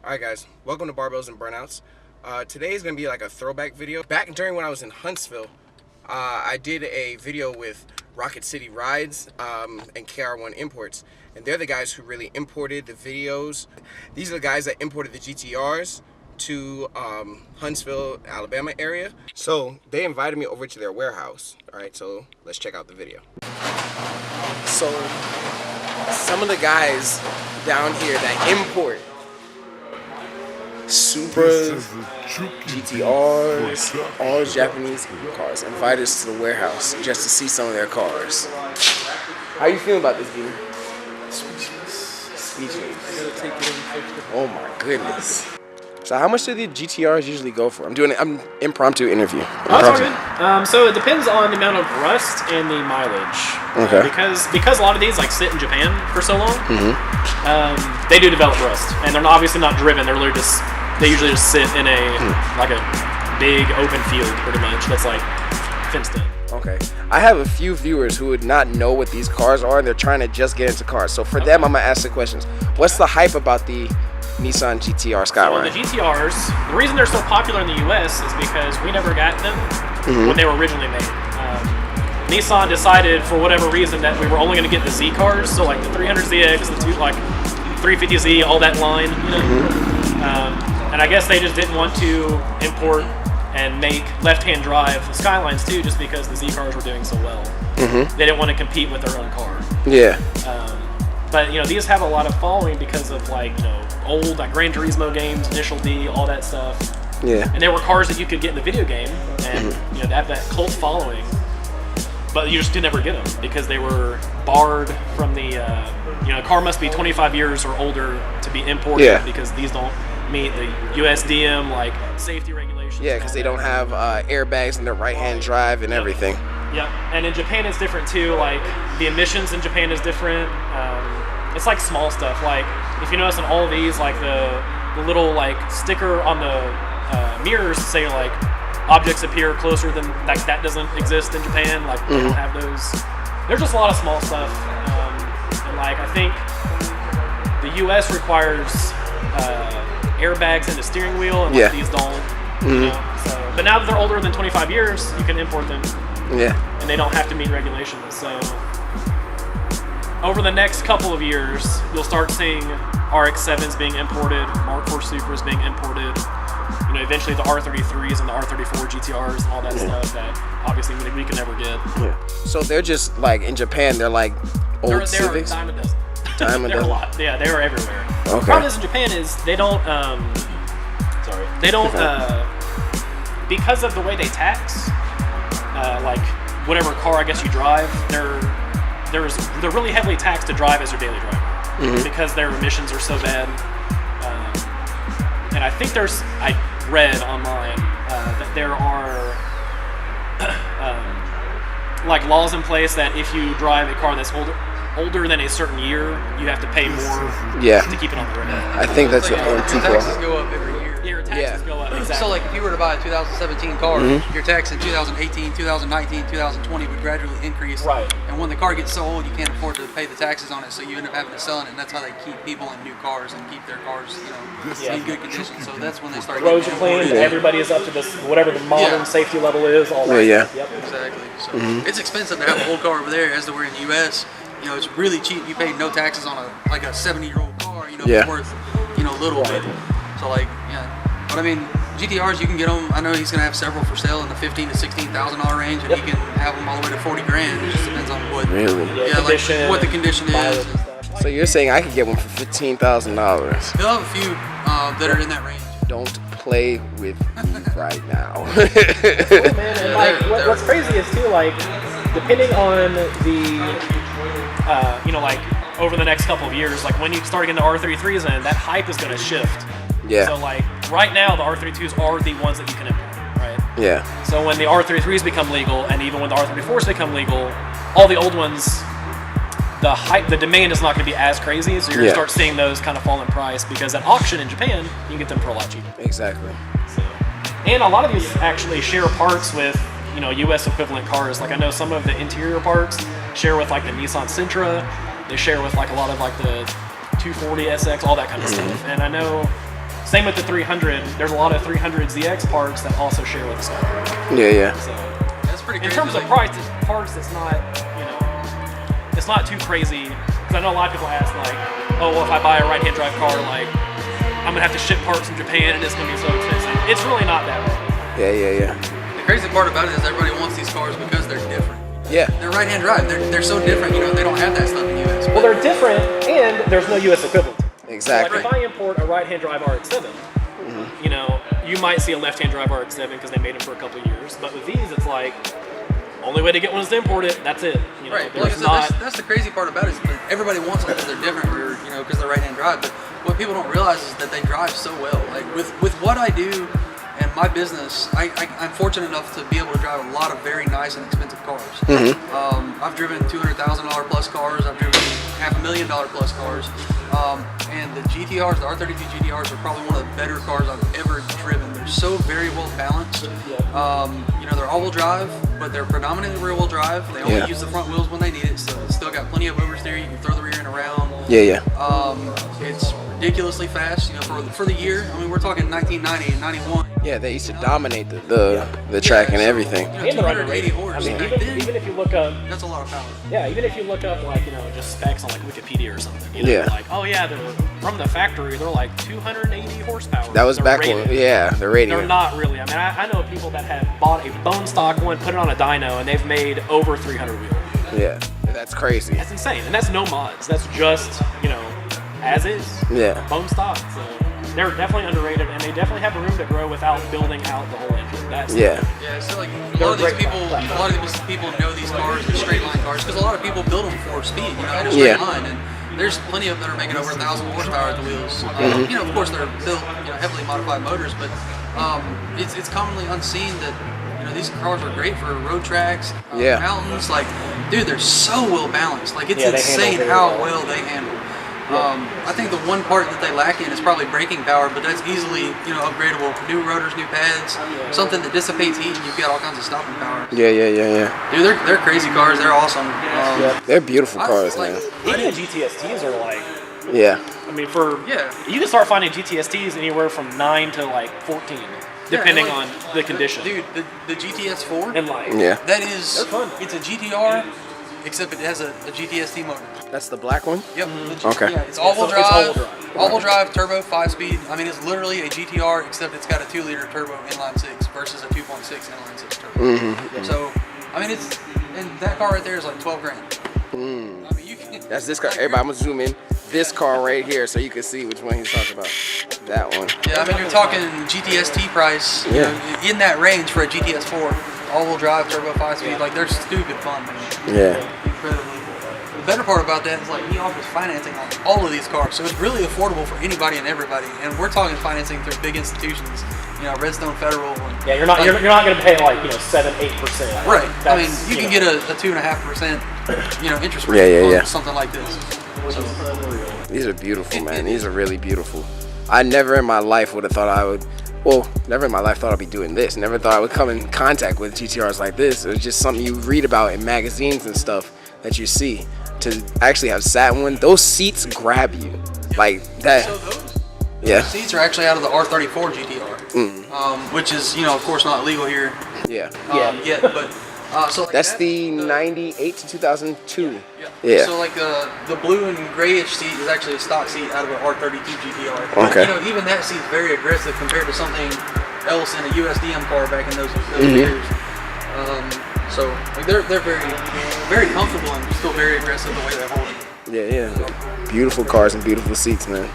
Alright guys, welcome to Barbells and Burnouts. Today is going to be like a throwback video. Back during when I was in Huntsville, I did a video with Rocket City Rides and KR1 Imports. And they're the guys who really imported the videos. These are the guys that imported the GTRs to Huntsville, Alabama area. So they invited me over to their warehouse. Alright, so let's check out the video. So some of the guys down here that import Supras, GTRs, all Japanese cars, invited us to the warehouse just to see some of their cars. How you feeling about this game? Speechless. Oh my goodness. So how much do the GTRs usually go for? I'm impromptu interview. So it depends on the amount of rust and the mileage. Okay. Because a lot of these like sit in Japan for so long, they do develop rust, and they're obviously not driven. They're literally they usually just sit in like a big open field, pretty much. That's like fenced in. Okay. I have a few viewers who would not know what these cars are, and they're trying to just get into cars. So for them, I'm gonna ask the questions. What's the hype about the Nissan GTR Skyline? So the GTRs, the reason they're so popular in the US is because we never got them when they were originally made. Nissan decided for whatever reason that we were only going to get the Z cars, so like the 300ZX, the 350Z, all that line, you know. And I guess they just didn't want to import and make left-hand drive Skylines too, just because the Z cars were doing so well. They didn't want to compete with their own car. Yeah. But you know, these have a lot of following because of like, you know, old like Gran Turismo games, Initial D, all that stuff. Yeah. And they were cars that you could get in the video game, and you know, they have that cult following. But you just could never get them because they were barred from the. You know, a car must be 25 years or older to be imported because these don't meet the USDM like safety regulations. Yeah, because they don't have airbags in their right-hand drive and everything. Yeah, and in Japan it's different too. Like the emissions in Japan is different. It's like small stuff. Like if you notice on all of these, like the little like sticker on the mirrors say like objects appear closer than like that doesn't exist in Japan. Like they don't have those. There's just a lot of small stuff. And like I think the U.S. requires airbags in the steering wheel, and like, these don't. You know? So, but now that they're older than 25 years, you can import them. Yeah. And they don't have to meet regulations. So over the next couple of years, you'll start seeing RX-7s being imported, Mark IV Supras being imported. You know, eventually the R33s and the R34 GTRs and all that stuff that obviously we can never get. Yeah. So they're just like in Japan, they're like old Civics. They're a dime a dozen. They're a lot. Yeah, they are everywhere. Okay. The problem is in Japan is they don't. Because of the way they tax, like whatever car I guess you drive, they're really heavily taxed to drive as your daily driver because their emissions are so bad. And I think I read online that there are like laws in place that if you drive a car that's older than a certain year, you have to pay more to keep it on the road. I think that's your taxes go up every year. Yeah, your taxes go up, exactly. So like if you were to buy a 2017 car, your tax in 2018, 2019, 2020 would gradually increase. Right. And when the car gets so old, you can't afford to pay the taxes on it, so you end up having to sell it, and that's how they keep people in new cars and keep their cars, you know, in good condition. So that's when they start roads are clean, everybody is up to this whatever the modern safety level is, all that. Yep. Exactly. So it's expensive to have an old car over there as to where in the US, you know, it's really cheap. You pay no taxes on a 70-year-old car, you know, it's worth, you know, a little bit. So like, but I mean, GTRs, you can get them. I know he's gonna have several for sale in the $15,000 to $16,000 range, and he can have them all the way to 40 grand. It just depends on what, like what the condition is. So you're saying I could get one for $15,000? He'll have a few that are in that range. Don't play with me right now. Cool, man. And like, what's crazy is too, like, depending on the, you know, like over the next couple of years, like when you start getting the R33s in, that hype is gonna shift. Yeah. So like right now, the R32s are the ones that you can import, right? Yeah. So when the R33s become legal, and even when the R34s become legal, all the old ones, the demand is not going to be as crazy. So you're going to start seeing those kind of fall in price because at auction in Japan, you can get them for a lot cheaper. Exactly. So, and a lot of these actually share parts with, you know, U.S. equivalent cars. Like I know some of the interior parts share with like the Nissan Sentra. They share with like a lot of like the 240 SX, all that kind of stuff. And I know Same with the 300. There's a lot of 300ZX parts that also share with the Sky. Yeah. So That's pretty crazy. in terms of price, parts, it's not, you know, it's not too crazy. Because I know a lot of people ask like, oh, well, if I buy a right-hand drive car, like, I'm gonna have to ship parts from Japan and it's gonna be so expensive. It's really not that bad. Yeah. The crazy part about it is everybody wants these cars because they're different. Yeah. They're right-hand drive. They're so different. You know, they don't have that stuff in the U.S. Well, they're different, and there's no U.S. equivalent. Exactly. Like if I import a right-hand drive RX-7, you know, you might see a left-hand drive RX-7 because they made them for a couple of years. But with these, it's like, only way to get one is to import it. That's it. You know, Right. Well, like I said, that's the crazy part about it is that everybody wants them because they're different, or you know, because they're right-hand drive. But what people don't realize is that they drive so well. Like with what I do and my business, I'm fortunate enough to be able to drive a lot of very nice and expensive cars. I've driven $200,000 plus cars. I've driven $500,000 plus cars. And the GTRs, the R32 GTRs, are probably one of the better cars I've ever driven. They're so very well balanced. You know, they're all-wheel drive, but they're predominantly rear-wheel drive. They only use the front wheels when they need it, so it's still got plenty of oversteer. You can throw the rear end around. Yeah. It's ridiculously fast. You know, for the year. I mean, we're talking 1990 and 91. Yeah, they used to dominate the track and everything. You know, 280 horse. I mean, Back then, even if you look up, that's a lot of power. yeah, even if you look up like, you know, just specs on like Wikipedia or something, you know, Yeah. like, oh yeah, they're from the factory, they're like 280 horsepower. That was They're back rated. when, yeah, the rating. They're not really. I mean, I know people that have bought a bone stock one, put it on a dyno, and they've made over 300 wheel. Yeah, that's crazy. That's insane, and that's no mods. That's just, you know, as is. Yeah. Bone stock. So they're definitely underrated, and they definitely have the room to grow without building out the whole engine. That's Yeah. Yeah, so like a lot of these people know these cars as straight line cars because a lot of people build them for speed, you know, in a straight line, and there's plenty of them that are making over 1,000 horsepower at the wheels. You know, of course they're built, you know, heavily modified motors, but it's commonly unseen that, you know, these cars are great for road tracks, mountains. Like, dude, they're so well balanced. Like, it's insane how well they handle. I think the one part that they lack in is probably braking power, but that's easily, you know, upgradable. New rotors, new pads, something that dissipates heat, and you've got all kinds of stopping power. Yeah. Dude, they're crazy cars. They're awesome. They're beautiful cars, like, man. even the GTSTs are like, Yeah. I mean, you can start finding GTSTs anywhere from 9 to like 14, depending on the condition. Dude, the GTS 4, And like, that is, they're fun. it's a GTR, except it has a GTST motor. That's the black one? Yep. Okay. Yeah, it's all-wheel It's drive. All-wheel drive, turbo, 5-speed. I mean, it's literally a GTR, except it's got a 2-liter turbo inline 6 versus a 2.6 inline 6 turbo. So, I mean, and that car right there is like 12 grand. I mean, you can. That's this car. Everybody, I'm gonna zoom in. This car right here, so you can see which one he's talking about. That one. Yeah, I mean, you're talking GTST price. You know, in that range for a GTS 4, all-wheel drive, turbo, 5-speed. Like, they're stupid fun, man. Yeah. Incredibly. The better part about that is like he offers financing on all of these cars, so it's really affordable for anybody and everybody. And we're talking financing through big institutions, you know, Redstone Federal. And, yeah, you're not going to pay like, you know, 7-8%. Right. I mean, you can get a 2.5%, you know, interest rate on something like this. So, these are beautiful, man. These are really beautiful. I never in my life would have thought I would. Well, never in my life thought I'd be doing this. Never thought I would come in contact with GTRs like this. It was just something you read about in magazines and stuff that you see. To actually have sat in one, those seats grab you like that. So those seats are actually out of the R34 GTR, which is, you know, of course not legal here. Yet, but so like that's the 98 to 2002. Yeah. So like the blue and grayish seat is actually a stock seat out of an R32 GTR. But, you know, even that seat's very aggressive compared to something else in a USDM car back in those years. So like they're very comfortable and still very aggressive the way they hold it. Yeah. Beautiful cars and beautiful seats, man.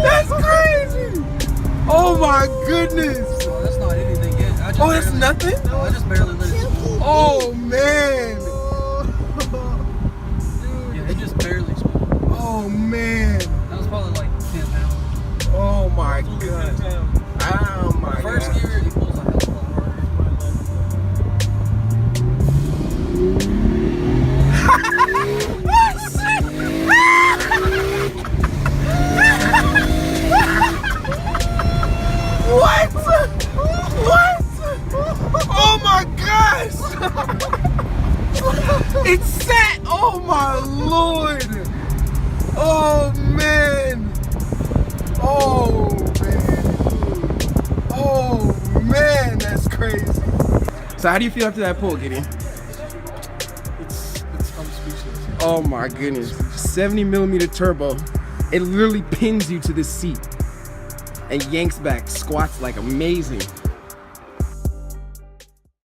That's crazy! Oh my goodness! Oh, that's not anything yet. That's nothing? No, I just barely lit it. Oh man! Yeah, it just barely smoked. Oh man! That was probably like 10 pounds. Oh my god! Oh my god! First gear, he pulls a hell of a lot harder. What? It's set! Oh my lord! Oh man! Oh man! Oh man, that's crazy. So how do you feel after that pull, Gideon? I'm speechless. Oh my goodness. 70mm turbo. It literally pins you to the seat and yanks back, squats like amazing.